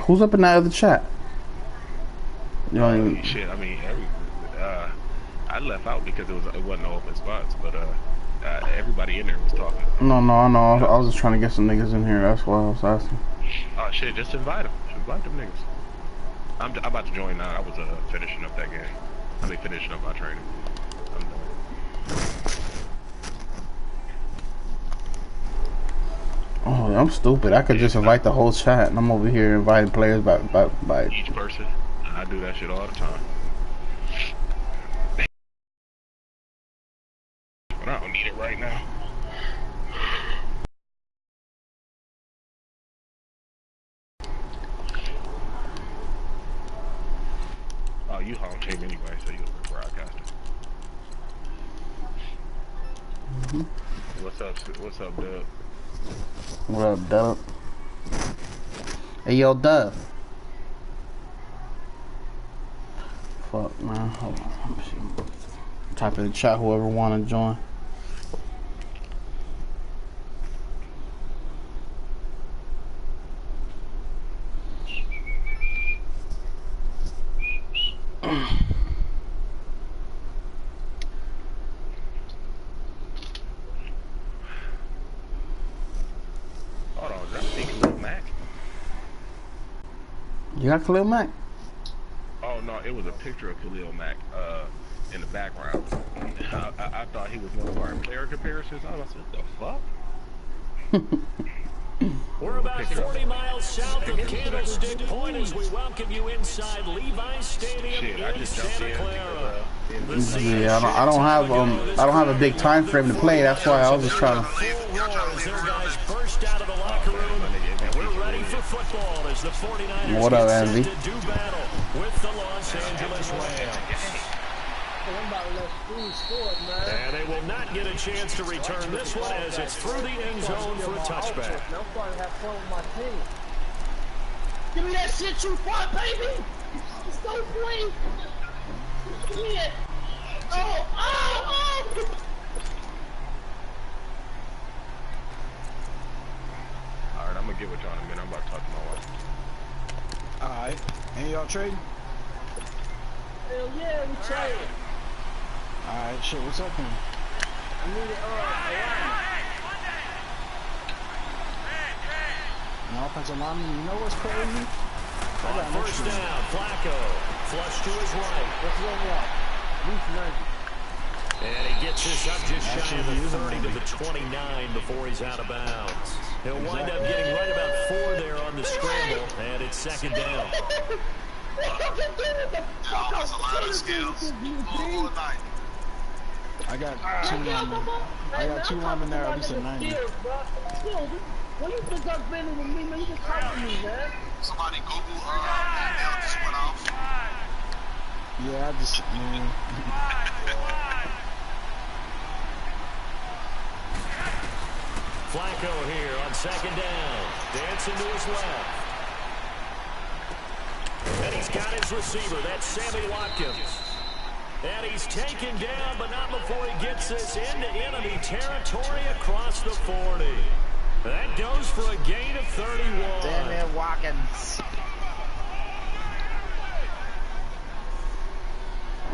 Who's up in that other chat? You know, shit. I mean, I left out because it wasn't no open spots, but everybody in there was talking. No, I know. I was just trying to get some niggas in here. That's why I was asking. Oh shit, just invite them. Invite them niggas. I'm about to join now. I was finishing up that game. I mean, finishing up my training. I'm done. Oh, I'm stupid. I could just invite the whole chat, and I'm over here inviting players by each person. I do that shit all the time. But I don't need it right now. Oh, you home team anyway, so you're a broadcaster. What's up, Dub? What up, Dub? Hey, yo, Dub. Fuck, man. Hold on. Type in the chat whoever want to join. You got Khalil Mack? Oh no, it was a picture of Khalil Mack in the background. I thought he was one of our player comparisons. I was like, what the fuck? We're about 40 miles south of Candlestick Point as we welcome you inside Levi's Stadium in Santa Clara. Yeah, I don't have a big time frame to play. That's why I was just trying to. What up, Andy? With the Los Angeles Rams. And they will not get a chance to return this one as it's through the end zone for a touchback. Give me that shit you fought, baby! Let's go, boy! Give me it! Oh! Alright, I'm gonna get with y'all in a minute. I'm about to talk to my wife. Alright. Ain't y'all trading? Hell yeah, we trading. Alright, shit, what's up then? I need it, An offensive lineman, you know what's crazy? On first down, Flacco. Flush to his right. What's going on? Week 90. And he gets this up just shy of the 30 to the 29 before he's out of bounds. He'll wind up getting right about 4 there on the scramble, and it's second down. That's a lot of skills. I got 2 linemen. I got 2 linemen there, at least a 90. What do you think I've been with me, man? You just talk to me, man. Somebody Google email just went off. Yeah, I just Flacco here on second down. Dancing to his left. And he's got his receiver. That's Sammy Watkins. And he's taken down, but not before he gets this into enemy territory across the 40. That goes for a gain of 31. Damn it, Watkins.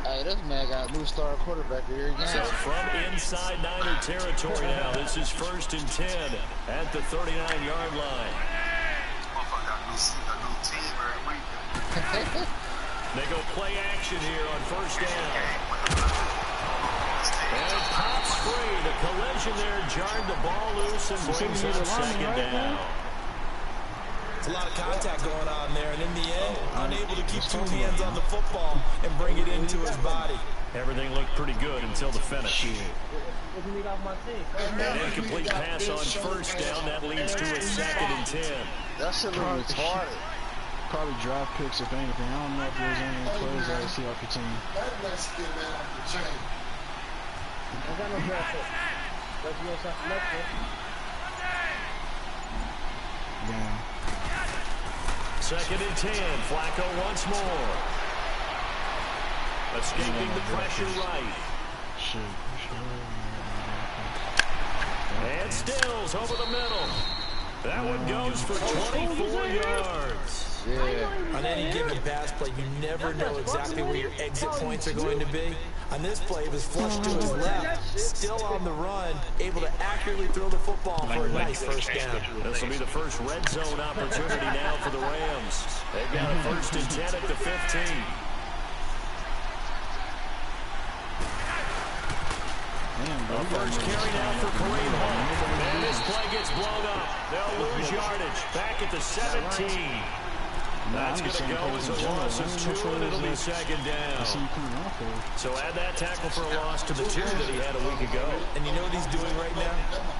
Hey, this man got a new star quarterback here again. So from inside Niner territory now, this is 1st and 10 at the 39-yard line. Motherfucker got a new team every week. They go play action here on first down. And it pops free. The collision there jarred the ball loose and brings up second down. It's a lot of contact going on there, and in the end, unable to keep 2 hands on the football and bring it into his body. Everything looked pretty good until the finish. An incomplete pass on first down. That leads to a 2nd and 10. That shit look retarded. probably draft picks if anything. I don't know if there's any players that I see off your team. I got no draft picks. Damn. 2nd and 10. Flacco once more. Escaping the pressure right. And Stills over the middle. That one goes for 24 yards. Yeah. On any given pass play, you never know exactly where your exit points are going to be. On this play, it was flushed to his left, still on the run, able to accurately throw the football for a nice first down. This will be the first red zone opportunity now for the Rams. They've got a 1st and 10 at the 15. First carry now for Kareem Hunt. And this play gets blown up. They'll lose yardage. Back at the 17. That's going to go as a loss of 2, and it'll be 2nd down. So add that tackle for a loss to the 2 that he had a week ago. And you know what he's doing right now?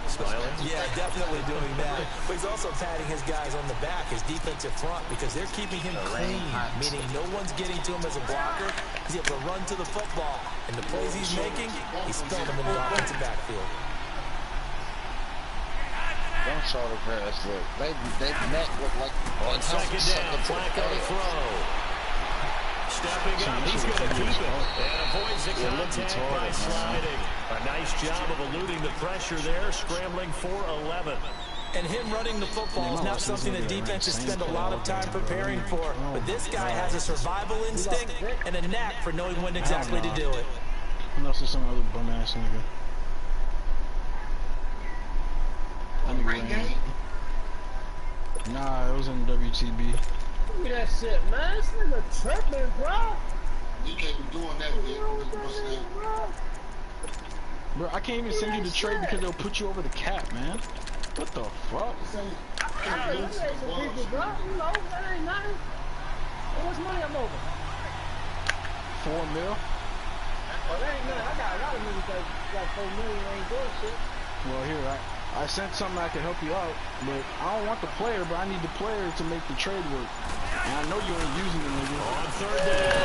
Smiling? Yeah, definitely doing that. But he's also patting his guys on the back, his defensive front, because they're keeping him clean, meaning no one's getting to him as a blocker. He's able to run to the football. And the plays he's making, he's throwing them in the offensive backfield. Don't show the pass. Look, they met with like on 2nd down, Flacco to throw. Stepping up, he's going to keep it. And avoids the contact by sliding. A nice job of eluding the pressure there, scrambling for 11. And him running the football is not something that defenses spend a lot of time preparing for. But this guy has a survival instinct and a knack for knowing when exactly to do it. Unless there's some other bum-ass nigga. Nah, it was in WTB. Look at that shit, man. This nigga tripping, bro. You can't be doing that, Bro, I can't even send you the trade because they'll put you over the cap, man. What the fuck? Hey, you ain't some people, bro. You know, that ain't nothing. How much money I'm over? 4 mil? Oh, that ain't nothing. I got a lot of niggas that got 4 million ain't doing shit. Well, here, I sent something that could help you out, but I don't want the player, but I need the player to make the trade work. And I know you ain't using the nigga. On 3rd down,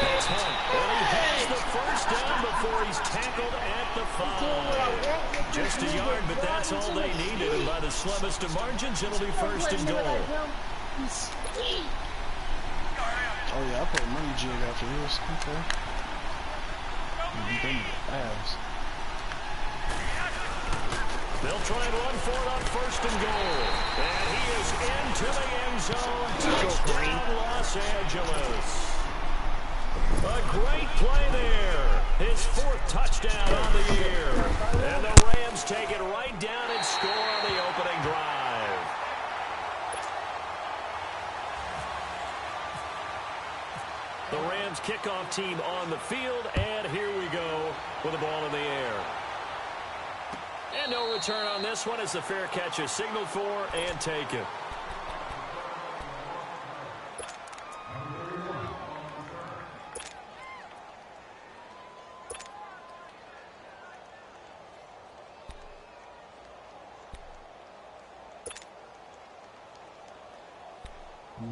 that's Hunt. And he has the 1st down before he's tackled at the 5. Just a yard, but that's all they needed. And by the slimmest of margins, it'll be 1st and goal. Oh yeah, I put a money jig after this. Okay. Ass. They'll try and run for it on 1st and goal. And he is into the end zone. Touchdown, Los Angeles. A great play there. His 4th touchdown on the year. And the Rams take it right down and score on the opening drive. The Rams kickoff team on the field. And here we go with the ball in the air. And no return on this one as the fair catch is signaled for and taken.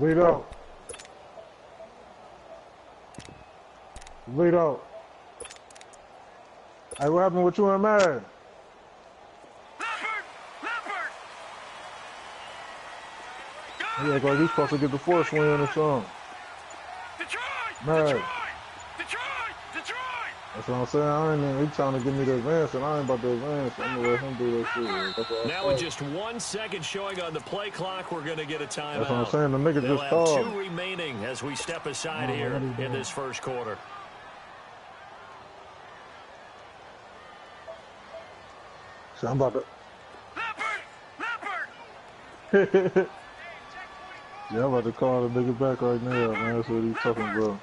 Vito. Vito. Hey, what happened with you and Madden? Yeah, like he's supposed to get the force win or something. Detroit! That's what I'm saying. I ain't even, he trying to give me the advance, and I ain't about to advance. I'm gonna let him do that shit. Now with just 1 second showing on the play clock, we're gonna get a timeout. That's what I'm saying. The nigga They'll just have called. 2 remaining as we step aside here in this 1st quarter. So I'm about to. Yeah, I'm about to call the nigga back right now, man. That's what he's talking about.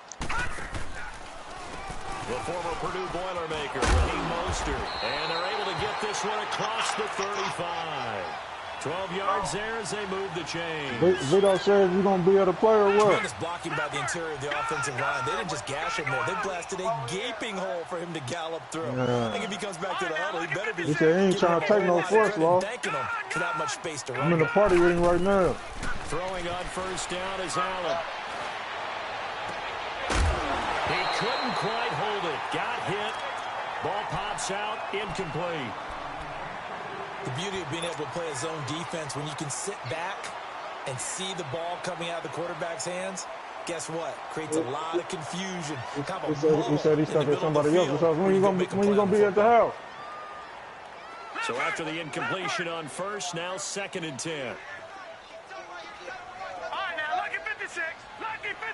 The former Purdue Boilermaker, Raheem Mostert. And they're able to get this one across the 35. 12 yards there as they move the chains. Vito says you're going to be able to play or what? Tremendous blocking by the interior of the offensive line. They didn't just gash him there. They blasted a gaping hole for him to gallop through. Yeah. I think if he comes back to the huddle, he better be. He said he ain't trying to take no force, Law. Thanking him for that much space to run. I'm in the party with him right now. Throwing on 1st down is Allen. He couldn't quite hold it. Got hit. Ball pops out. Incomplete. The beauty of being able to play a zone defense when you can sit back and see the ball coming out of the quarterback's hands, guess what? Creates a lot of confusion. He said he's stuck at somebody else. When you gonna be at the house? So after the incompletion on 1st, now 2nd and 10. All right, now look at 57.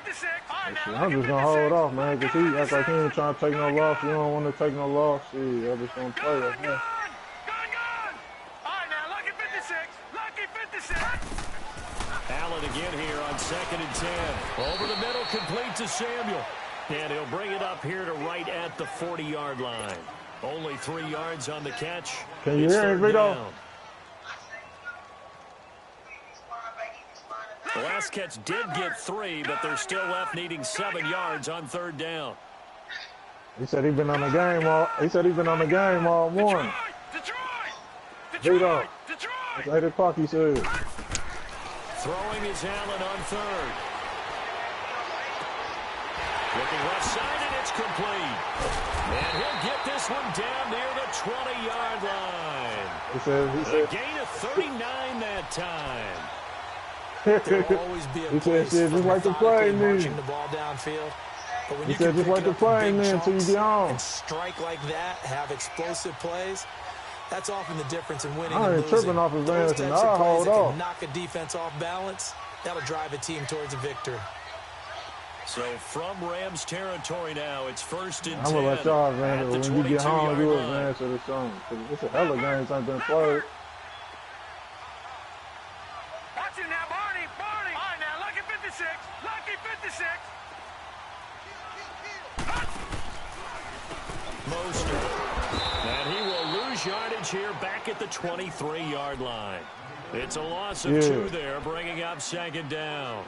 Shit, I'm just gonna hold off, man, because he act like he ain't trying to take no loss. You don't want to take no loss. Shit, I'm just gonna play like that. Allen again here on 2nd and 10. Over the middle, complete to Samuel. And he'll bring it up here to right at the 40-yard line. Only 3 yards on the catch. Can you hear me, Vito? The last catch did get 3, but they're still left needing 7 yards on 3rd down. He said he's been on the game all. He said he's been on the game all morning. Vito, it's 8 o'clock. He said. Throwing is Allen on 3rd. Looking left side, and it's complete. And he'll get this one down near the 20-yard line. He said. A gain of 39 that time. There'll always be a place just like the play, marching the ball downfield. But when he you said can just pick like the it up play, in big man, until you chunks get on. and strike like that, have explosive plays, that's often the difference in winning I and ain't losing. tripping off his Those ass, and types of I'll plays hold that off. can knock a defense off balance, that'll drive a team towards a victory. So from Rams territory now, it's 1st and 10. I'm gonna let y'all advance at the when you get home. You 22-yard line. advance to the song. It's a hell of games ain't been played. Watch him now, Barney. All right, now, lucky 56. Lucky 56. Mostert. And he will lose yardage here back at the 23-yard line. It's a loss of 2 there, bringing up 2nd down.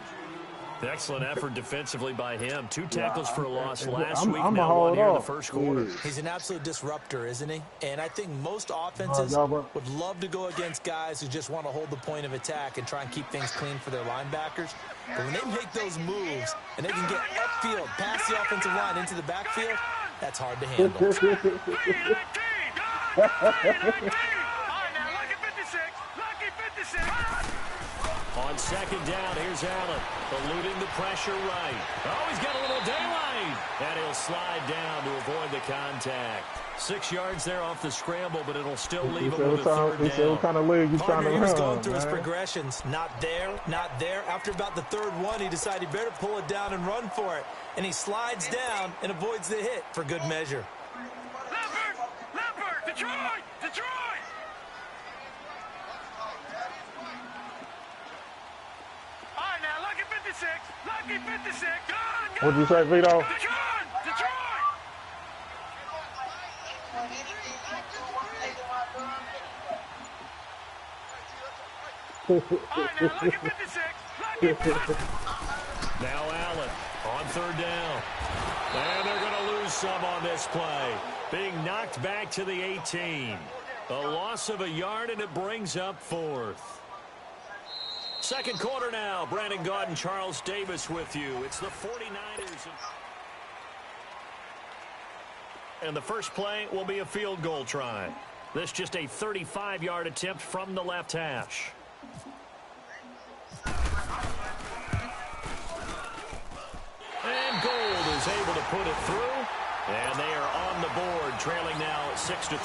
Excellent effort defensively by him. 2 tackles for a loss last week. Now 1 here in the first quarter. He's an absolute disruptor, isn't he? And I think most offenses would love to go against guys who just want to hold the point of attack and try and keep things clean for their linebackers. But when they make those moves and they can get upfield, past the offensive line into the backfield, that's hard to handle. All right, now, lucky 56. Lucky 56. On 2nd down, here's Allen, eluding the pressure right. Oh, he's got a little daylight. And he'll slide down to avoid the contact. 6 yards there off the scramble, but it'll still leave him with a 3rd down. He said what kind of league he's trying to run. He was going through his progressions. Not there, not there. After about the 3rd one, he decided he better pull it down and run for it. And he slides down and avoids the hit for good measure. Leopard, Detroit. All right, now, lucky 56. Lucky 56. What'd you say, Vito? Detroit. All right, now, lucky 56. Lucky 56. Now Allen on 3rd down. And they're going to lose some on this play. Being knocked back to the 18. A loss of a yard, and it brings up 4th. 2nd quarter now. Brandon Gaudin, Charles Davis with you. It's the 49ers. And the first play will be a field goal try. This just a 35-yard attempt from the left hash. And Gold is able to put it through. And they are on the board, trailing now 6-3.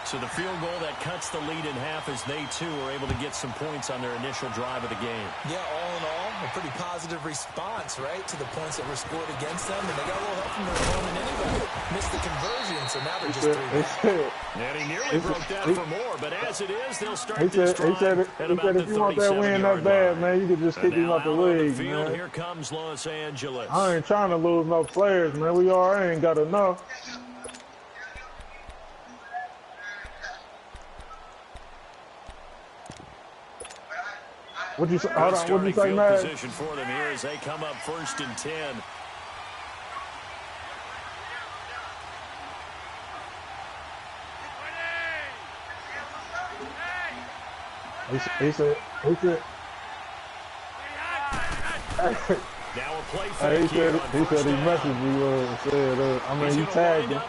So the field goal that cuts the lead in half as they, too, are able to get some points on their initial drive of the game. Yeah, all in all, a pretty positive response, right, to the points that were scored against them. And they got a little help from their opponent anyway. Missed the conversion, so now they're just 3 back. And he nearly broke that for more, but as it is, they'll start this drive at about the 37-yard line. If you want that win that bad, man, you can just kick him out the league, man. Here comes Los Angeles. I ain't trying to lose no players, man. We already ain't got enough. What'd you say? Hold on. What'd you say, man? Position for them here as they come up 1st and 10. He said. Now a play fake. He said he messaged me and said, I mean, he tagged him.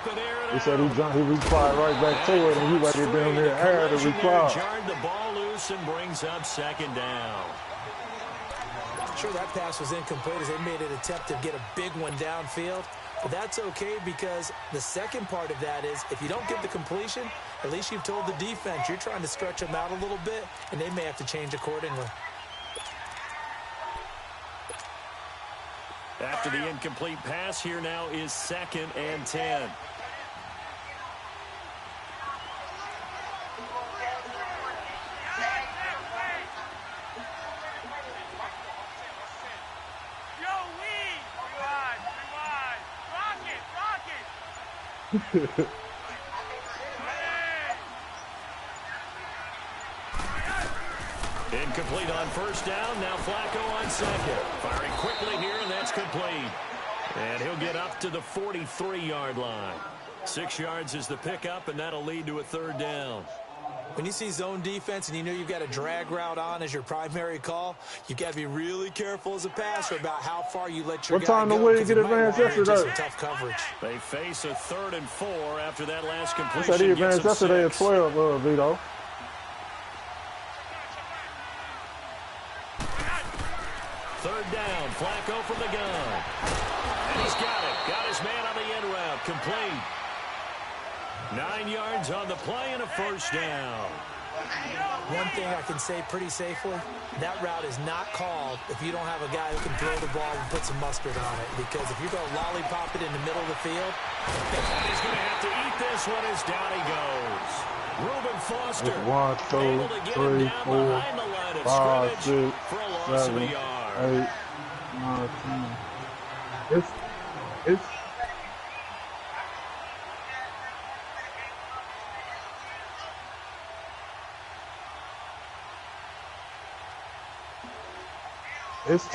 He said he replied right back to it, and he waited down there air to reply. Jarred the ball loose and brings up 2nd down. Sure, that pass was incomplete as they made an attempt to get a big one downfield. But that's okay because the second part of that is if you don't get the completion, at least you've told the defense you're trying to stretch them out a little bit, and they may have to change accordingly. After the incomplete pass, here now is 2nd and 10. Incomplete on first down. Now Flacco on 2nd. Firing quickly here, and that's complete. And he'll get up to the 43-yard line. 6 yards is the pickup, and that'll lead to a 3rd down. When you see zone defense and you know you've got a drag route on as your primary call, you got to be really careful as a passer about how far you let your guy go. What time the way to get advanced yesterday? Tough coverage. They face a 3rd and 4 after that last I completion. said he advanced yesterday at 12, Vito. 3rd down, Flacco from the gun. And he's got it. Got his man on the end route. Complete. 9 yards on the play and a 1st down. One thing I can say pretty safely, that route is not called if you don't have a guy who can throw the ball and put some mustard on it. Because if you're going to lollipop it in the middle of the field, he's going to have to eat this one as down he goes. Reuben Foster. 1, 2, 3, 4, 5, 6, 7, 8, 9, 10. It's It's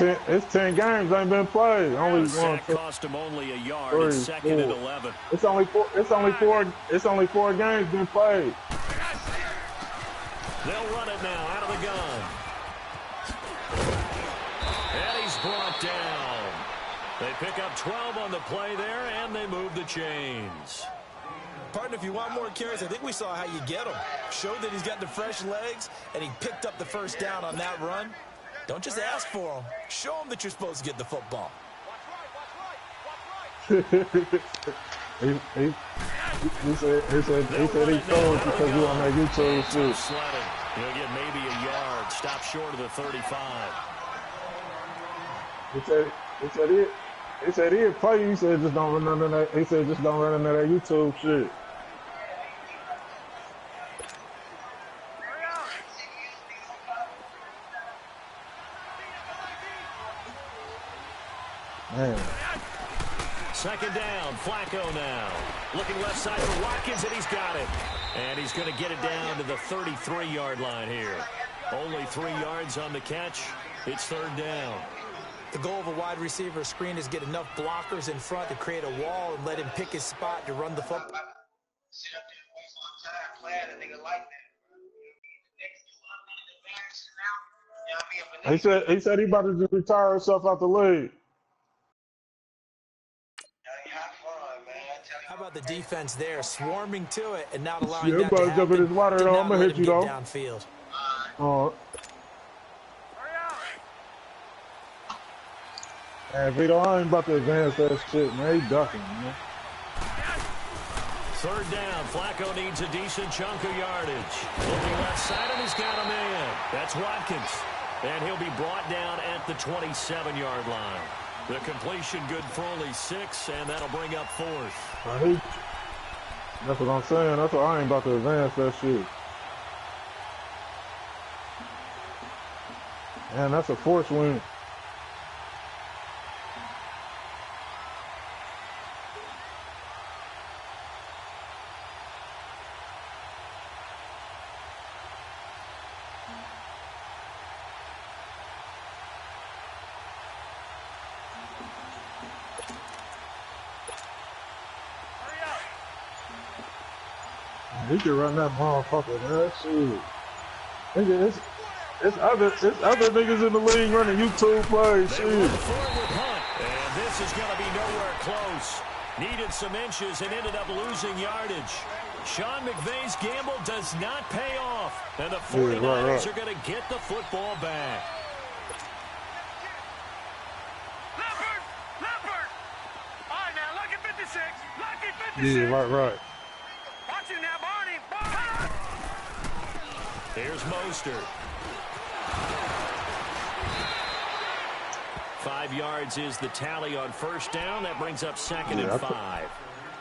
10 games ain't been played. Only one. Cost him only a yard. 3, It's 2nd and 11. It's only four games been played. They'll run it now out of the gun. And he's brought down. They pick up 12 on the play there, and they move the chains. Partner, if you want more carries, I think we saw how you get him. Showed that he's got the fresh legs, and he picked up the 1st down on that run. Don't just ask for him. Show him that you're supposed to get the football. he said he told because you on that YouTube shit. He'll get maybe a yard. Stop short of the 35. He said he'd play. He said just don't run none of that. He said just don't run none of that YouTube shit. Man. 2nd down, Flacco now. Looking left side for Watkins, and he's got it. And he's going to get it down to the 33-yard line here. Only 3 yards on the catch. It's 3rd down. The goal of a wide receiver screen is get enough blockers in front to create a wall and let him pick his spot to run the football. He said he about to just retire himself out the league. How about the defense there, swarming to it and not allowing that to happen. Jump in his water, though. I'm gonna hit you though. Downfield. Man, Vito, I ain't about to advance that shit, man. He ducking, man. 3rd down. Flacco needs a decent chunk of yardage. Looking left side, and he's got a man. That's Watkins. And he'll be brought down at the 27-yard line. The completion good for only 6, and that'll bring up 4th. That's what I'm saying. That's why I ain't about to advance that shit. Man, that's a force win. He can run that motherfucker, man. Shit. Nigga, it's other niggas in the league running YouTube plays. Shit. And this is going to be nowhere close. Needed some inches and ended up losing yardage. Sean McVay's gamble does not pay off. And the 49ers are going to get the football back. Leopard! All right, now, lucky 56. Lucky 56. Yeah, right. Watch it now, Barney. Here's Mostert. 5 yards is the tally on first down. That brings up 2nd and 5.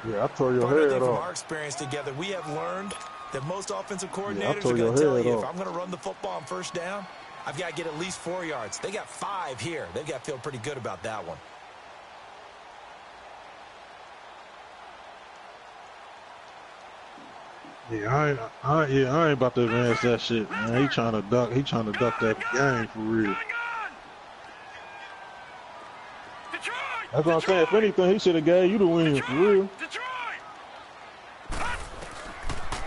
Yeah, I tore your But I head think from off. our experience together, we have learned that most offensive Yeah, I coordinators tore are your going to tell head you, off. if I'm going to run the football on first down, I've got to get at least 4 yards. They got 5 here. They've got to feel pretty good about that one. Yeah, I ain't about to advance that shit, man. He trying to duck that game for real. That's what I'm saying. If anything, he should have gave you the win for real.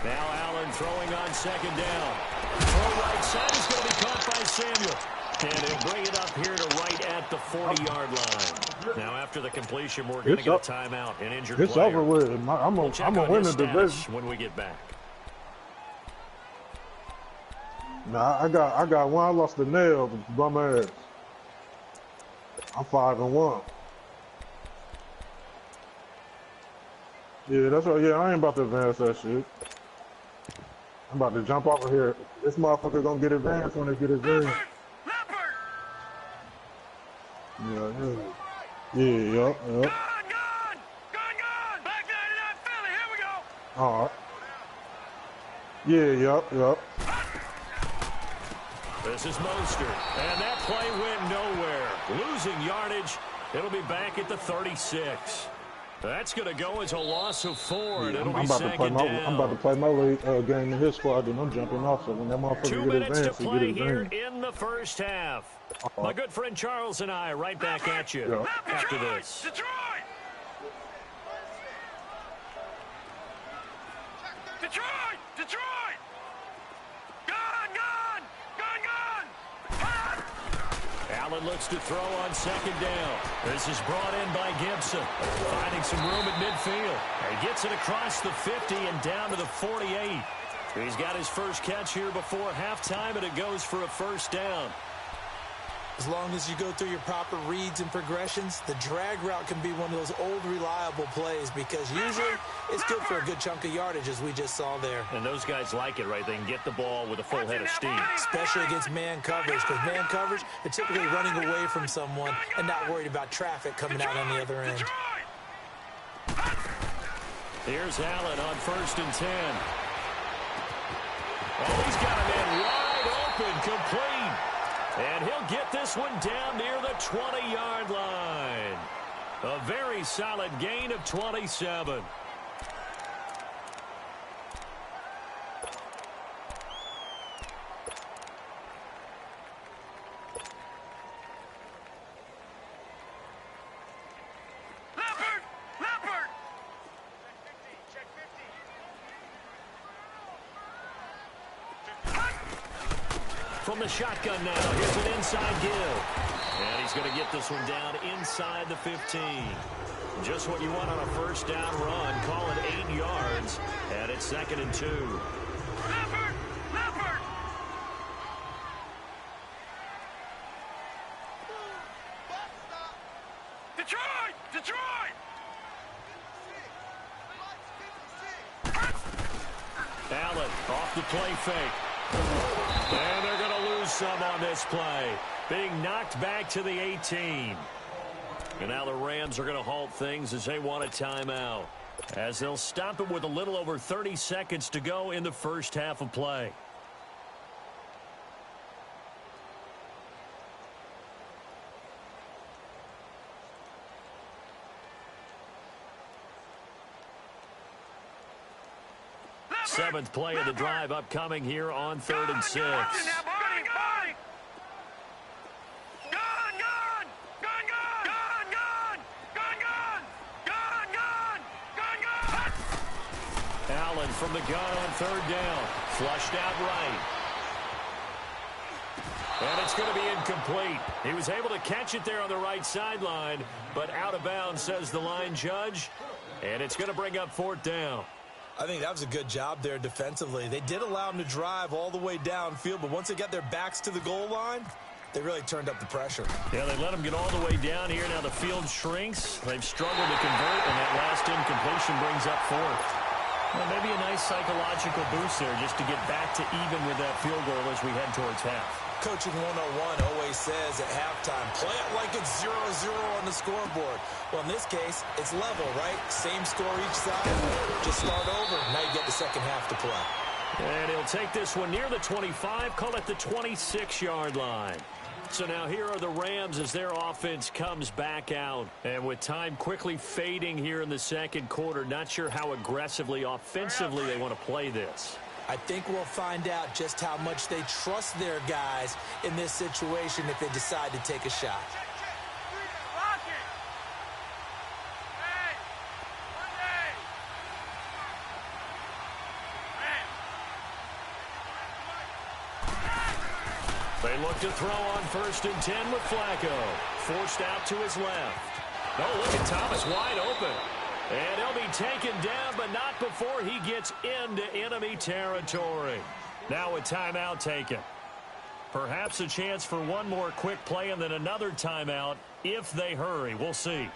Now Allen throwing on 2nd down. Throw right side is going to be caught by Samuel. And he'll bring it up here to right at the 40-yard line. Now after the completion, we're going to get a timeout. An injured player. It's over with. I'm gonna win the division when we get back. Nah, I got one. I lost the nail, bum ass. I'm 5-1. Yeah, that's right. Yeah, I ain't about to advance that shit. I'm about to jump off of here. This motherfucker gonna get advanced when they get advanced. Yeah. Yup. Back 99 Philly, here we go. All right. Yeah, yup. This is Mostert, and that play went nowhere. Losing yardage, it'll be back at the 36. That's going to go as a loss of 4, and it'll be 2nd down. I'm about to play my late game in his squad, and I'm jumping off. So when that motherfucker 2 get minutes advanced, to he get play here advanced. in the first half. My good friend Charles and I right back at you after this. Detroit! Allen looks to throw on 2nd down. This is brought in by Gibson. Finding some room at midfield. He gets it across the 50 and down to the 48. He's got his first catch here before halftime, and it goes for a first down. As long as you go through your proper reads and progressions, the drag route can be one of those old reliable plays because usually it's good for a good chunk of yardage, as we just saw there. And those guys like it, right? They can get the ball with a full head of steam. Especially against man coverage, because man coverage, they're typically running away from someone and not worried about traffic coming out on the other end. Here's Allen on 1st and 10. Oh, he's got a man wide open, complete. And he'll get this one down near the 20-yard line. A very solid gain of 27. From the shotgun now, here's an inside give. And he's going to get this one down inside the 15. Just what you want on a first down run. Call it 8 yards. And it's 2nd and 2. Detroit! Allen off the play fake. And they're going to lose some on this play. Being knocked back to the 18. And now the Rams are going to halt things as they want a timeout. As they'll stop it with a little over 30 seconds to go in the first half of play. Seventh play of the drive upcoming here on 3rd and 6. Allen from the gun on 3rd down. Flushed out right. And it's going to be incomplete. He was able to catch it there on the right sideline, but out of bounds, says the line judge. And it's going to bring up 4th down. I think that was a good job there defensively. They did allow them to drive all the way downfield, but once they got their backs to the goal line, they really turned up the pressure. Yeah, they let them get all the way down here. Now the field shrinks. They've struggled to convert, and that last incompletion brings up 4th. Well, maybe a nice psychological boost there just to get back to even with that field goal as we head towards half. Coaching 101 always says at halftime, play it like it's 0-0 on the scoreboard. Well, in this case, it's level, right? Same score each side. Just start over. Now you get the second half to play. And he'll take this one near the 25, call it the 26-yard line. So now here are the Rams as their offense comes back out. And with time quickly fading here in the second quarter, not sure how aggressively, offensively they want to play this. I think we'll find out just how much they trust their guys in this situation if they decide to take a shot. They look to throw on 1st and 10 with Flacco. Forced out to his left. Oh, look at Thomas wide open. And he'll be taken down, but not before he gets into enemy territory. Now a timeout taken. Perhaps a chance for one more quick play and then another timeout if they hurry. We'll see.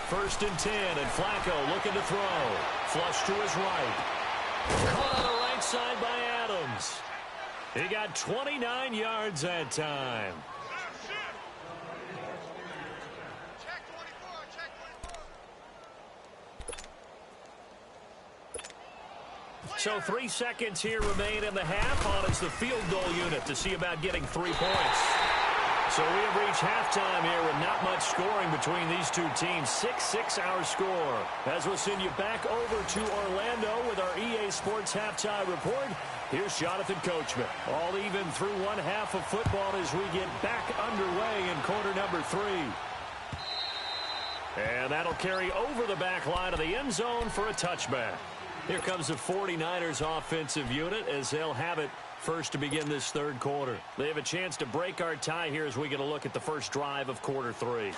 First and 10, and Flacco looking to throw. Flush to his right. Caught on the right side by Adams. He got 29 yards that time. So 3 seconds here remain in the half. On it's the field goal unit to see about getting 3 points. So we have reached halftime here with not much scoring between these two teams. 6-6 our score. As we'll send you back over to Orlando with our EA Sports Halftime Report. Here's Jonathan Coachman. All even through one half of football as we get back underway in quarter number 3. And that'll carry over the back line of the end zone for a touchback. Here comes the 49ers offensive unit as they'll have it first to begin this third quarter. They have a chance to break our tie here as we get a look at the first drive of quarter 3.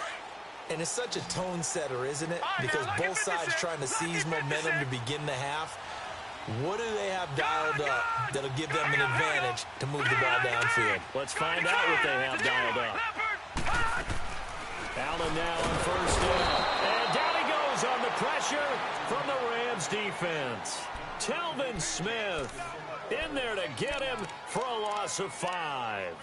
And it's such a tone setter, isn't it? Because both sides trying to seize momentum to begin the half. What do they have dialed up that'll give them an advantage to move the ball downfield? Let's find out what they have dialed up. Allen now on first down. And down he goes on the pressure from the Rams defense. Telvin Smith in there to get him for a loss of 5.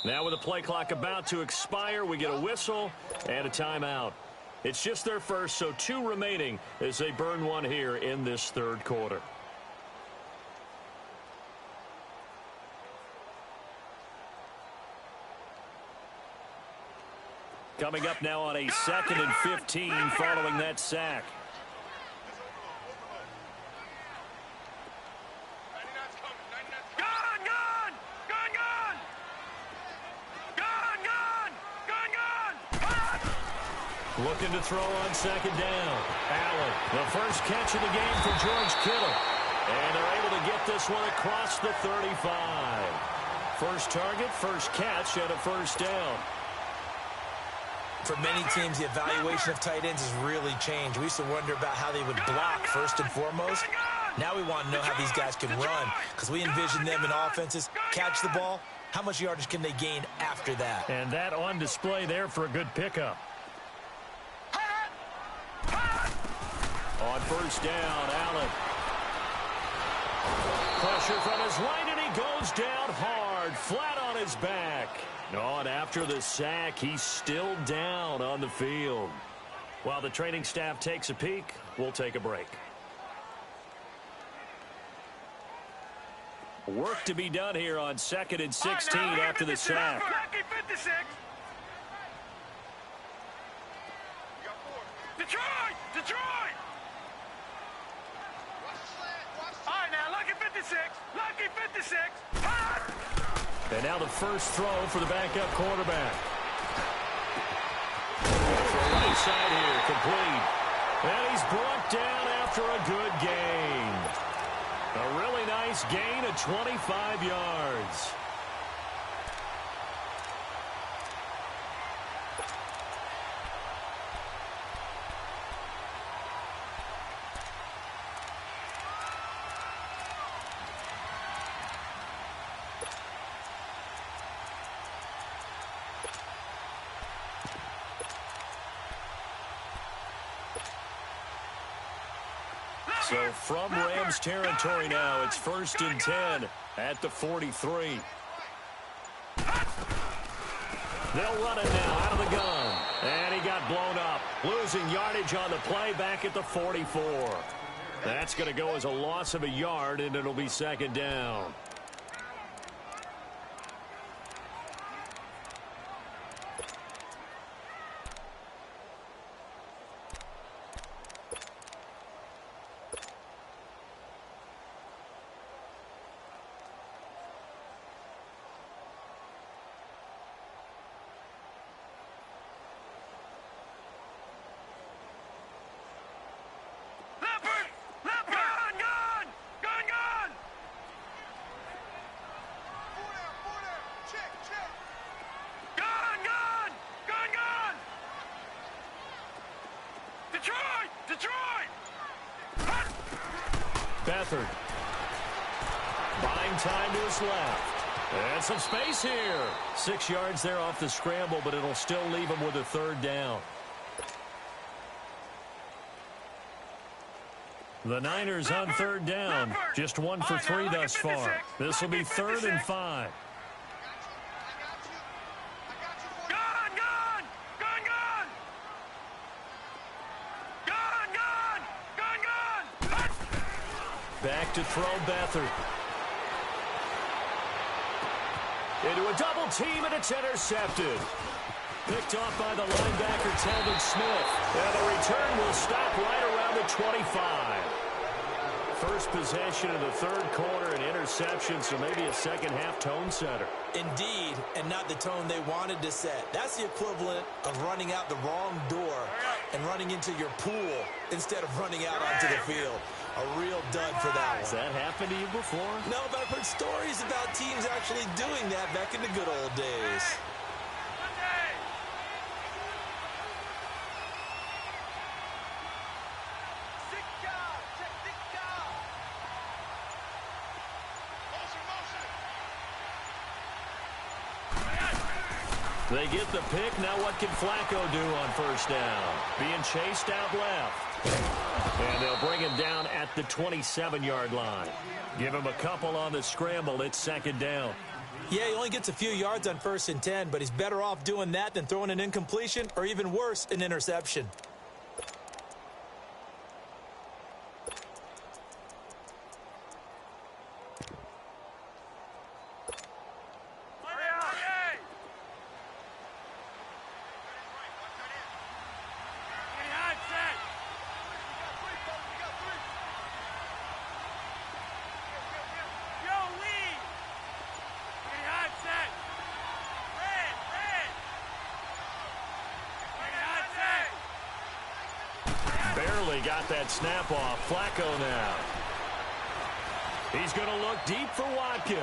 Now with the play clock about to expire, we get a whistle and a timeout. It's just their first, so 2 remaining as they burn one here in this third quarter. Coming up now on a 2nd and 15 following that sack. Looking to throw on 2nd down. Allen, the first catch of the game for George Kittle. And they're able to get this one across the 35. First target, first catch, and a first down. For many teams, the evaluation of tight ends has really changed. We used to wonder about how they would block first and foremost. Now we want to know how these guys can run because we envision them in offenses catch the ball. How much yardage can they gain after that? And that on display there for a good pickup. On first down, Allen. Pressure from his right, and he goes down hard. yard, flat on his back. Oh, and after the sack, he's still down on the field. While the training staff takes a peek, we'll take a break. Work to be done here on 2nd and 16 after the sack. Lucky 56. Detroit! Detroit! All right, now, lucky 56. Lucky 56. And now the first throw for the backup quarterback. Right side here, complete. And he's brought down after a good gain. A really nice gain of 25 yards. So from Rams territory now, it's 1st and 10 at the 43. They'll run it now out of the gun. And he got blown up. Losing yardage on the play back at the 44. That's going to go as a loss of a yard, and it'll be 2nd down. Beathard. Buying time to his left. And some space here. 6 yards there off the scramble, but it'll still leave him with a 3rd down. The Niners on 3rd down. Just 1 for 3 thus far. This will be 3rd and 5. Back to throw Beathard. Into a double team, and it's intercepted. Picked off by the linebacker, Telvin Smith. And the return will stop right around the 25. First possession of the 3rd quarter, an interception, so maybe a second-half tone setter. Indeed, and not the tone they wanted to set. That's the equivalent of running out the wrong door and running into your pool instead of running out onto the field. A real dud for that one. Has that happened to you before? No, but I've heard stories about teams actually doing that back in the good old days. They get the pick. Now what can Flacco do on 1st down? Being chased out left. And they'll bring him down at the 27-yard line. Give him a couple on the scramble. It's 2nd down. Yeah, he only gets a few yards on 1st and 10, but he's better off doing that than throwing an incompletion or even worse, an interception. Got that snap off. Flacco now. He's going to look deep for Watkins.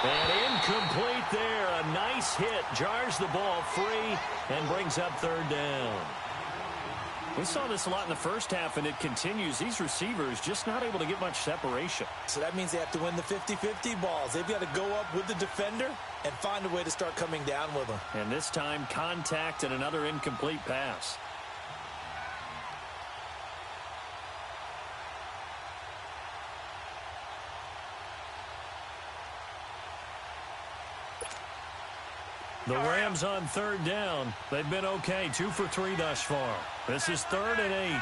And incomplete there. A nice hit. Jars the ball free and brings up 3rd down. We saw this a lot in the first half, and it continues. These receivers just not able to get much separation. So that means they have to win the 50-50 balls. They've got to go up with the defender and find a way to start coming down with them. And this time, contact and another incomplete pass. The Rams on third down. They've been okay, 2 for 3 thus far. This is 3rd and 8.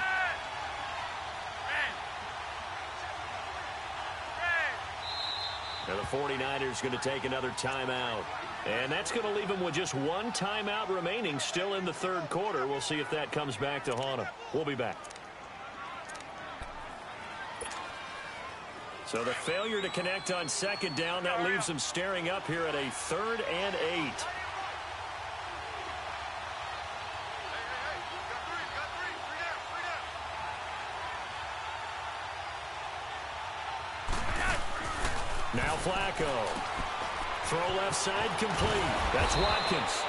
And the 49ers going to take another timeout. And that's going to leave them with just 1 timeout remaining still in the 3rd quarter. We'll see if that comes back to haunt them. We'll be back. So the failure to connect on 2nd down, that leaves them staring up here at a 3rd and 8. Now Flacco. Throw left side complete. That's Watkins.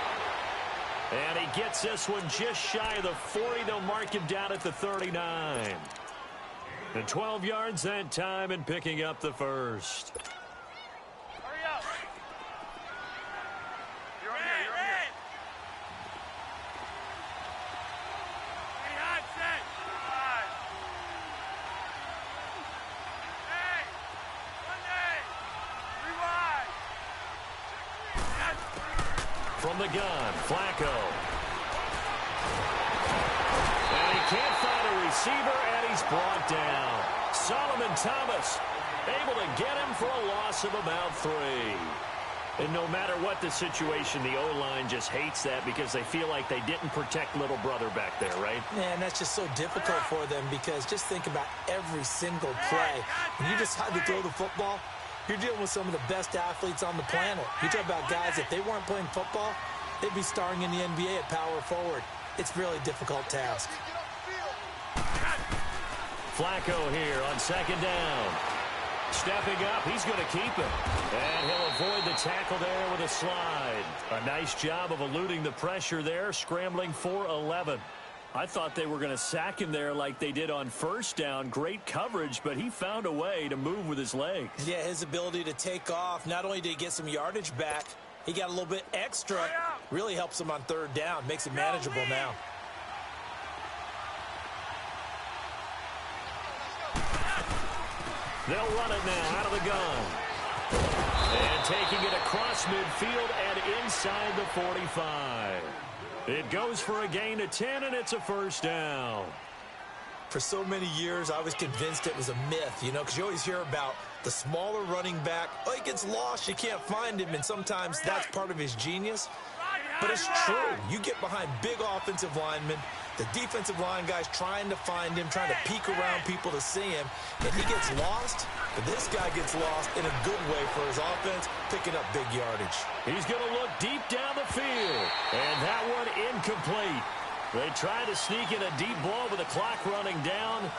And he gets this one just shy of the 40. They'll mark him down at the 39. And 12 yards that time and picking up the first. Hurry up. You're on here. You're on here. Hey, hot set. Five. Hey. One day. Rewind. From the gun, Flacco. And he can't find a receiver, and he's brought down. Solomon Thomas able to get him for a loss of about 3. And no matter what the situation, the O-line just hates that because they feel like they didn't protect little brother back there, right? Man, that's just so difficult for them because just think about every single play. When you decide to throw the football, you're dealing with some of the best athletes on the planet. You talk about guys, if they weren't playing football, they'd be starring in the NBA at power forward. It's a really difficult task. Flacco here on 2nd down. Stepping up, he's going to keep it. And he'll avoid the tackle there with a slide. A nice job of eluding the pressure there, scrambling for 11. I thought they were going to sack him there like they did on 1st down. Great coverage, but he found a way to move with his legs. Yeah, his ability to take off, not only did he get some yardage back, he got a little bit extra. Really helps him on 3rd down, makes it manageable now. They'll run it now out of the gun. And taking it across midfield and inside the 45. It goes for a gain of 10, and it's a 1st down. For so many years, I was convinced it was a myth, you know, because you always hear about the smaller running back. Oh, he gets lost, you can't find him, and sometimes that's part of his genius. But it's true. You get behind big offensive linemen, the defensive line guys trying to find him, trying to peek around people to see him, and he gets lost. But this guy gets lost in a good way for his offense, picking up big yardage. He's going to look deep down the field, and that one incomplete. They try to sneak in a deep ball with the clock running down,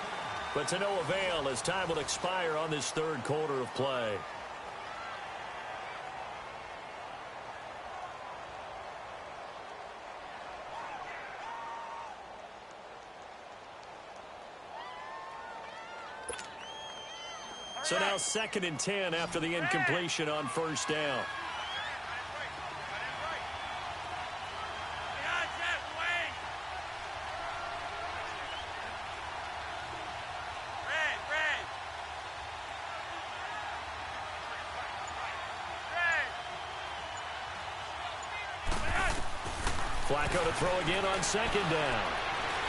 but to no avail as time will expire on this 3rd quarter of play. So now 2nd and 10 after the incompletion on 1st down. Flacco to throw again on 2nd down.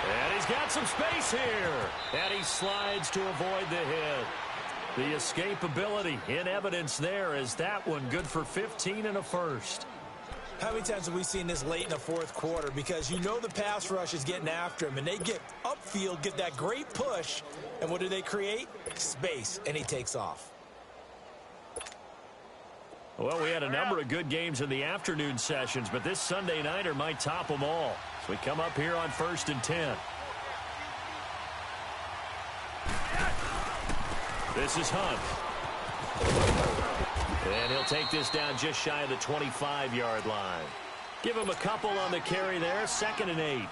And he's got some space here. And he slides to avoid the hit. The escapability in evidence there as that one good for 15 and a 1st. How many times have we seen this late in the 4th quarter? Because you know the pass rush is getting after him, and they get upfield, get that great push, and what do they create? Space, and he takes off. Well, we had a number of good games in the afternoon sessions, but this Sunday nighter might top them all. So we come up here on 1st and 10. This is Hunt. And he'll take this down just shy of the 25-yard line. Give him a couple on the carry there. 2nd and 8.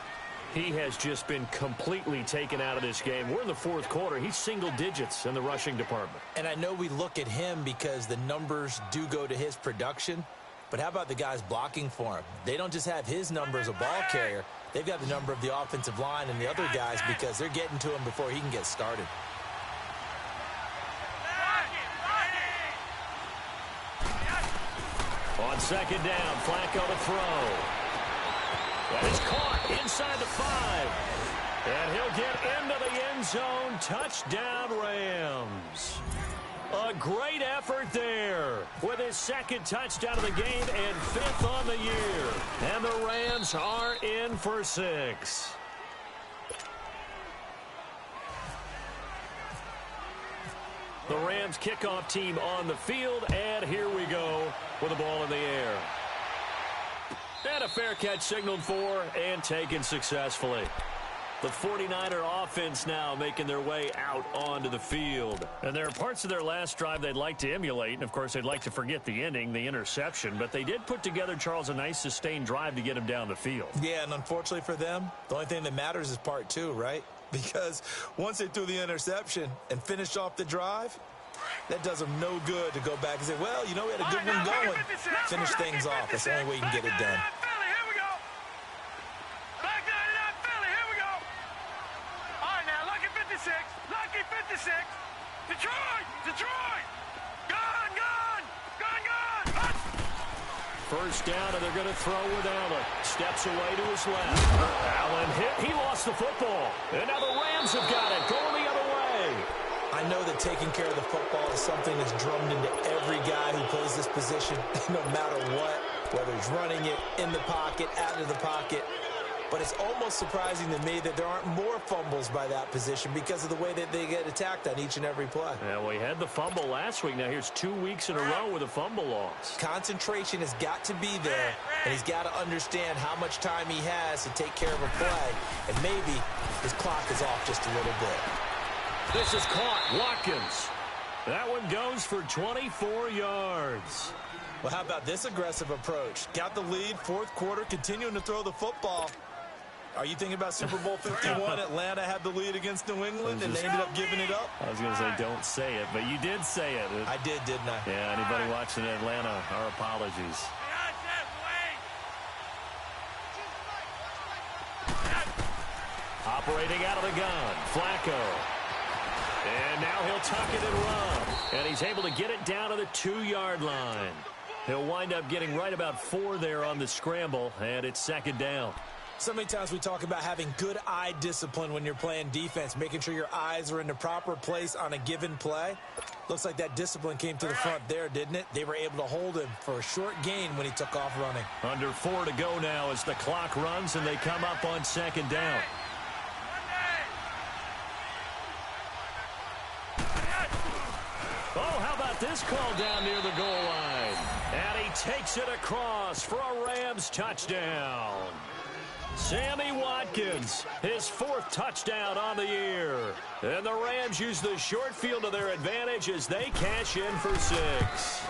He has just been completely taken out of this game. We're in the 4th quarter. He's single digits in the rushing department. And I know we look at him because the numbers do go to his production. But how about the guys blocking for him? They don't just have his number as a ball carrier. They've got the number of the offensive line and the other guys because they're getting to him before he can get started. On second down, Flacco to throw. That is caught inside the 5. And he'll get into the end zone. Touchdown, Rams. A great effort there with his second touchdown of the game and 5th on the year. And the Rams are in for 6. The Rams kickoff team on the field, and here we go with the ball in the air. And a fair catch signaled for and taken successfully. The 49er offense now making their way out onto the field. And there are parts of their last drive they'd like to emulate. And, of course, they'd like to forget the ending, the interception. But they did put together, Charles, a nice sustained drive to get him down the field. Yeah, and unfortunately for them, the only thing that matters is part 2, right? Because once they threw the interception and finished off the drive, that does them no good to go back and say, well, you know, we had a good one going. Finish things off. That's the only way you can get it done. Detroit! Gone! First down, and they're going to throw with Allen. Steps away to his left. Allen hit. He lost the football. And now the Rams have got it. Going the other way. I know that taking care of the football is something that's drummed into every guy who plays this position, no matter what, whether he's running it, in the pocket, out of the pocket. But it's almost surprising to me that there aren't more fumbles by that position because of the way that they get attacked on each and every play. Yeah, well, he had the fumble last week. Now here's 2 weeks in a row with a fumble loss. Concentration has got to be there, and he's got to understand how much time he has to take care of a play. And maybe his clock is off just a little bit. This is caught. Watkins. That one goes for 24 yards. Well, how about this aggressive approach? Got the lead, 4th quarter, continuing to throw the football. Are you thinking about Super Bowl 51? Atlanta had the lead against New England, and they ended up giving it up? I was going to say don't say it, but you did say it. I did, didn't I? Yeah, anybody watching Atlanta, our apologies. Operating out of the gun, Flacco. And now he'll tuck it and run. And he's able to get it down to the 2-yard line. He'll wind up getting right about 4 there on the scramble, and it's second down. So many times we talk about having good eye discipline when you're playing defense, making sure your eyes are in the proper place on a given play. Looks like that discipline came to the front there, didn't it? They were able to hold him for a short gain when he took off running. Under 4 to go now as the clock runs and they come up on second down. Oh, how about this call down near the goal line? And he takes it across for a Rams touchdown. Sammy Watkins, his 4th touchdown on the year. And the Rams use the short field to their advantage as they cash in for 6.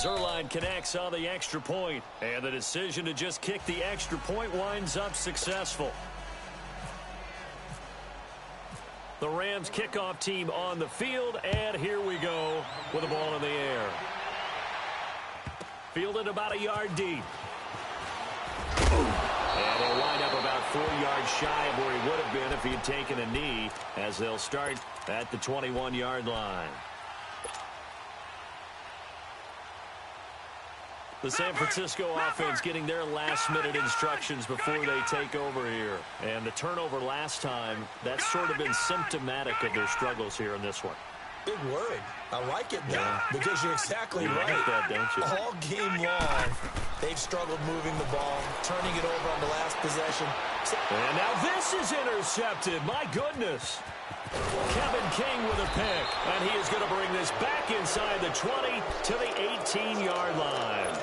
Zerline connects on the extra point, and the decision to just kick the extra point winds up successful. The Rams kickoff team on the field, and here we go with the ball in the air. Fielded about a yard deep. And he'll wind up about 4 yards shy of where he would have been if he had taken a knee, as they'll start at the 21-yard line. The San Francisco offense getting their last-minute instructions before they take over here. And the turnover last time, that's sort of been symptomatic of their struggles here in this one. Big word. I like it, though, because you're exactly right. Like that, don't you? All game long, they've struggled moving the ball, turning it over on the last possession. And now this is intercepted. My goodness. Kevin King with a pick, and he is going to bring this back inside the 20 to the 18-yard line.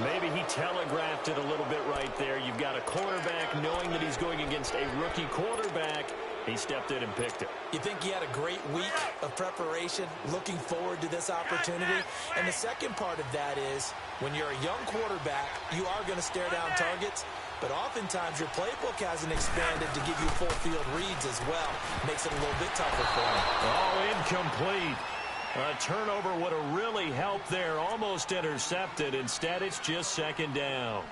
Maybe he telegraphed it a little bit right there. You've got a cornerback knowing that he's going against a rookie quarterback. He stepped in and picked it. You think he had a great week of preparation, looking forward to this opportunity? And the second part of that is, when you're a young quarterback, you are going to stare down targets, but oftentimes your playbook hasn't expanded to give you full field reads as well. Makes it a little bit tougher for him. Oh, incomplete. A turnover would have really helped there. Almost intercepted. Instead, it's just second down.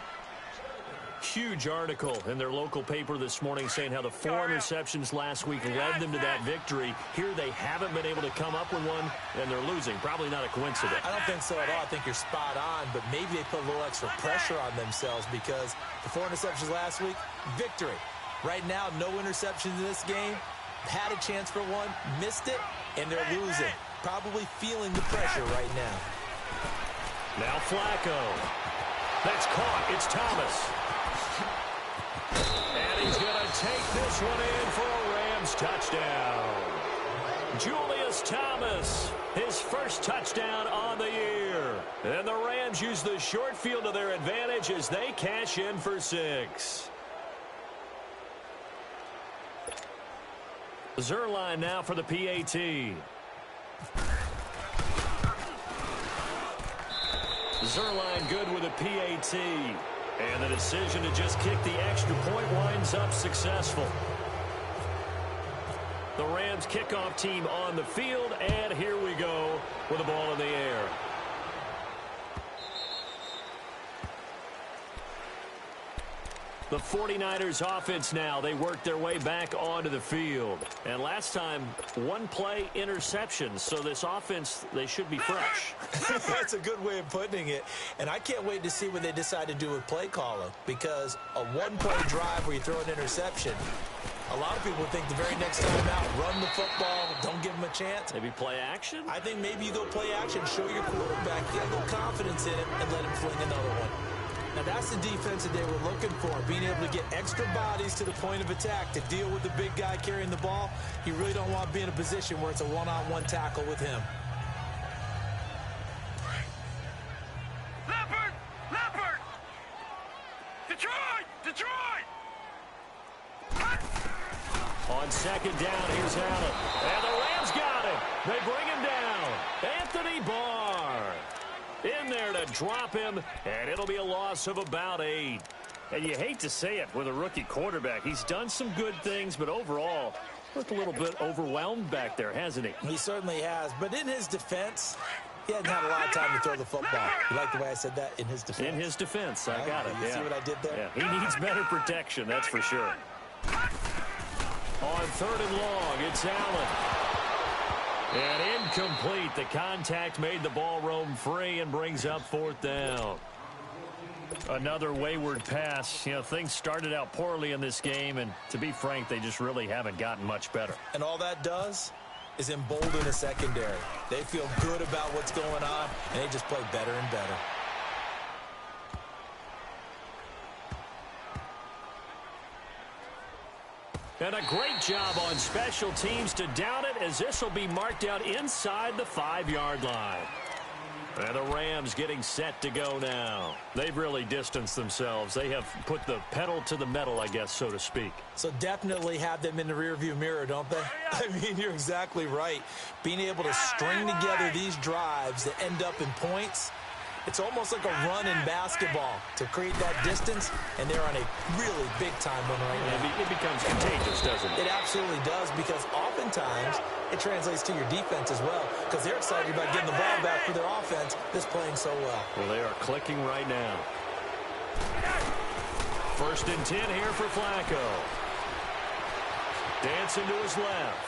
Huge article in their local paper this morning saying how the 4 interceptions last week led them to that victory. Here they haven't been able to come up with one, and they're losing. Probably not a coincidence. I don't think so at all. I think you're spot on, but maybe they put a little extra pressure on themselves because the 4 interceptions last week, victory. Right now, no interceptions in this game. Had a chance for one, missed it, and they're losing. Probably feeling the pressure right now. Now Flacco. That's caught. It's Thomas. And he's going to take this one in for a Rams touchdown. Julius Thomas, his first touchdown on the year. And the Rams use the short field to their advantage as they cash in for 6. Zerline now for the PAT. Zerline good with a PAT. And the decision to just kick the extra point winds up successful. The Rams kickoff team on the field, and here we go with the ball in the air. The 49ers offense now, they work their way back onto the field. And last time, 1 play interception. So this offense, they should be fresh. That's a good way of putting it. And I can't wait to see what they decide to do with play calling. Because a 1-play drive where you throw an interception, a lot of people think the very next time out, run the football, don't give them a chance. Maybe play action? I think maybe you go play action, show your quarterback, get a little confidence in him, and let him fling another one. Now, that's the defense that they were looking for, being able to get extra bodies to the point of attack to deal with the big guy carrying the ball. You really don't want to be in a position where it's a one-on-one tackle with him. Leopard! Leopard! Detroit! Detroit! On second down, here's Allen. And the Rams got it. They bring him down. Anthony Barr in there to drop him, and it'll be a loss of about 8. And you hate to say it with a rookie quarterback. He's done some good things, but overall, looked a little bit overwhelmed back there, hasn't he? He certainly has. But in his defense, he hasn't had a lot of time to throw the football. You like the way I said that? In his defense. In his defense. I got it. You see what I did there? Yeah, he needs better protection, that's for sure. On 3rd and long, it's Allen. And incomplete. The contact made the ball roam free and brings up 4th down. Another wayward pass. You know, things started out poorly in this game, and to be frank, they just really haven't gotten much better. And all that does is embolden the secondary. They feel good about what's going on, and they just play better and better. And a great job on special teams to down it, as this will be marked out inside the 5-yard line. And the Rams getting set to go now. They've really distanced themselves. They have put the pedal to the metal, I guess, so to speak. So definitely have them in the rearview mirror, don't they? I mean, you're exactly right. Being able to string together these drives that end up in points, it's almost like a run in basketball to create that distance, and they're on a really big-time one right now. It becomes contagious, doesn't it? It absolutely does, because oftentimes it translates to your defense as well, because they're excited about getting the ball back for their offense that's playing so well. Well, they are clicking right now. 1st and 10 here for Flacco. Dancing to his left.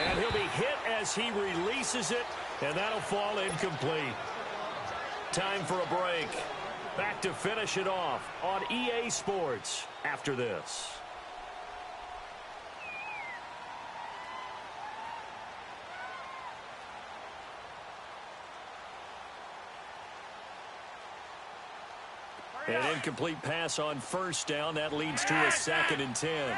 And he'll be hit as he releases it, and that'll fall incomplete. Time for a break. Back to finish it off on EA Sports after this. An incomplete pass on 1st down. That leads to a 2nd and 10.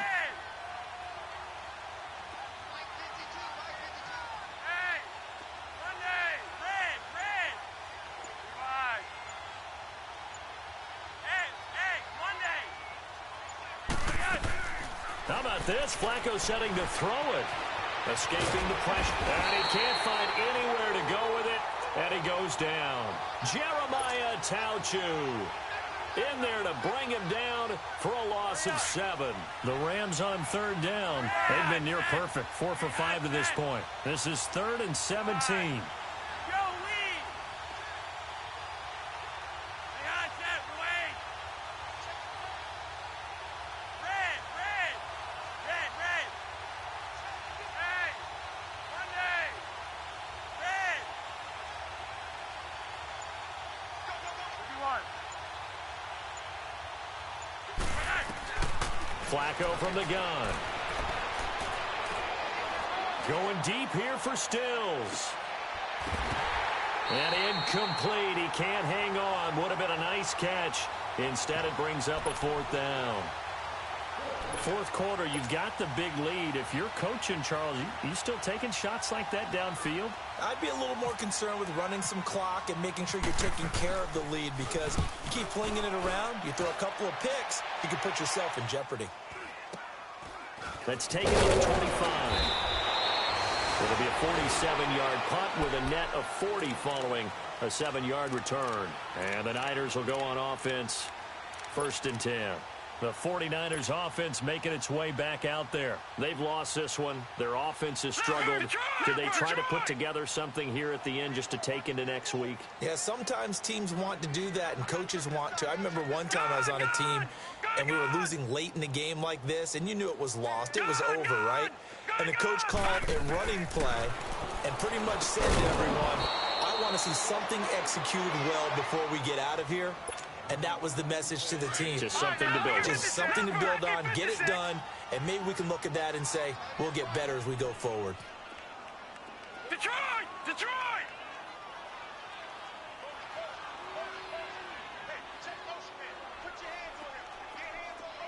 How about this? Flacco setting to throw it. Escaping the pressure. And he can't find anywhere to go with it. And he goes down. Jeremiah Tauchu in there to bring him down for a loss of 7. The Rams on 3rd down. They've been near perfect. 4 for 5 to this point. This is 3rd and 17. Flacco from the gun. Going deep here for Stills. And incomplete. He can't hang on. Would have been a nice catch. Instead, it brings up a 4th down. Fourth quarter, you've got the big lead. If you're coaching, Charles, you still taking shots like that downfield? I'd be a little more concerned with running some clock and making sure you're taking care of the lead, because you keep flinging it around, you throw a couple of picks, you can put yourself in jeopardy. Let's take it to the 25. It'll be a 47-yard punt with a net of 40 following a 7-yard return. And the Niners will go on offense, 1st and 10. The 49ers offense making its way back out there. They've lost this one. Their offense has struggled. Do they try to put together something here at the end just to take into next week? Yeah, sometimes teams want to do that and coaches want to. I remember one time I was on a team and we were losing late in the game like this, and you knew it was lost. It was over, right? And the coach called a running play and pretty much said to everyone, I want to see something executed well before we get out of here. And that was the message to the team. Just something to build on. Just something to build on, get it done, and maybe we can look at that and say, we'll get better as we go forward. Detroit! Detroit!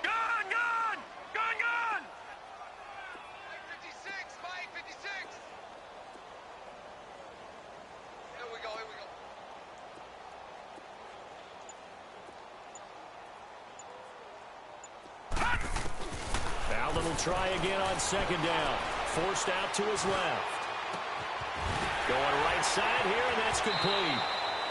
Gun! Gun! Gun! Gun! 56! 56! Here we go, here we go. Allen will try again on 2nd down. Forced out to his left. Going right side here, and that's complete.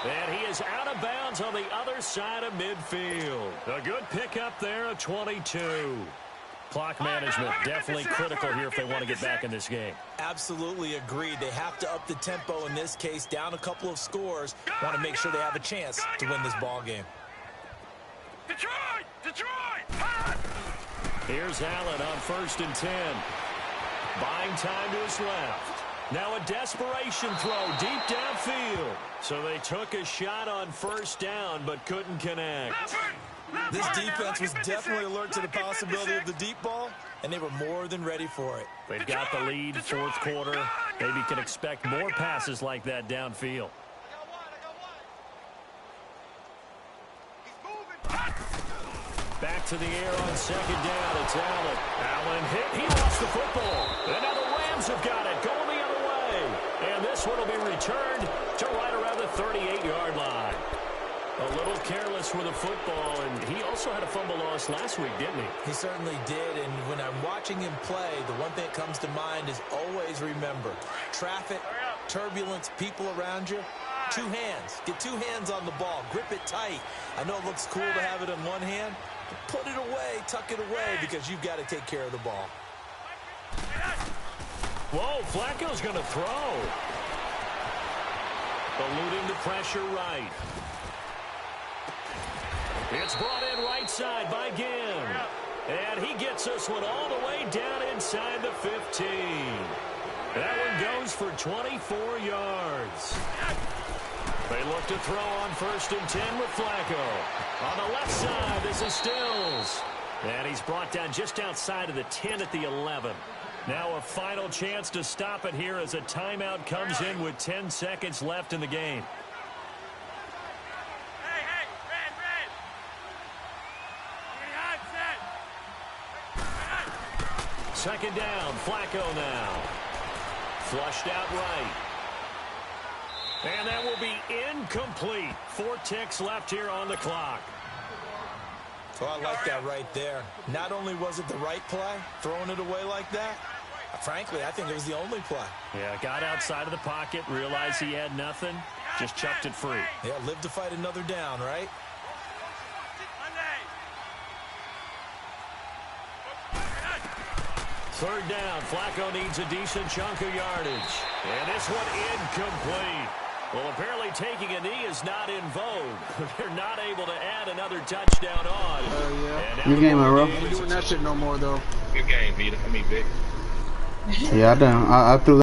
And he is out of bounds on the other side of midfield. A good pickup there, a 22. Clock management definitely critical here if they want to get back in this game. Absolutely agreed. They have to up the tempo in this case, down a couple of scores. Want to make sure they have a chance to win this ball game. Detroit! Detroit! Here's Allen on 1st and 10. Buying time to his left. Now a desperation throw deep downfield. So they took a shot on 1st down but couldn't connect. This defense was definitely alert to the possibility of the deep ball, and they were more than ready for it. They've got the lead, 4th quarter. Maybe can expect more passes like that downfield. Back to the air on 2nd down. It's Allen. Allen hit. He lost the football. And now the Rams have got it. Going the other way. And this one will be returned to right around the 38-yard line. A little careless with the football, and he also had a fumble loss last week, didn't he? He certainly did, and when I'm watching him play, the one thing that comes to mind is always remember, traffic, turbulence, people around you, 2 hands. Get 2 hands on the ball. Grip it tight. I know it looks cool to have it in one hand, but put it away, tuck it away, because you've got to take care of the ball. Whoa, Flacco's going to throw. Eluding the pressure right. It's brought in right side by Ginn. And he gets this one all the way down inside the 15. That one goes for 24 yards. They look to throw on 1st and 10 with Flacco. On the left side, this is Stills. And he's brought down just outside of the 10 at the 11. Now a final chance to stop it here as a timeout comes in with 10 seconds left in the game. Second down, Flacco now. Flushed out right. And that will be incomplete. 4 ticks left here on the clock. Oh, I like that right there. Not only was it the right play, throwing it away like that, frankly, I think it was the only play. Yeah, got outside of the pocket, realized he had nothing, just chucked it free. Yeah, live to fight another down, right? Third down, Flacco needs a decent chunk of yardage. And this one incomplete. Well, apparently taking a knee is not in vogue. They're not able to add another touchdown on. Yeah. Good game, bro. Ain't doing that shit no more, though. Good game, Vita. I mean, Vic. Yeah, I done. I threw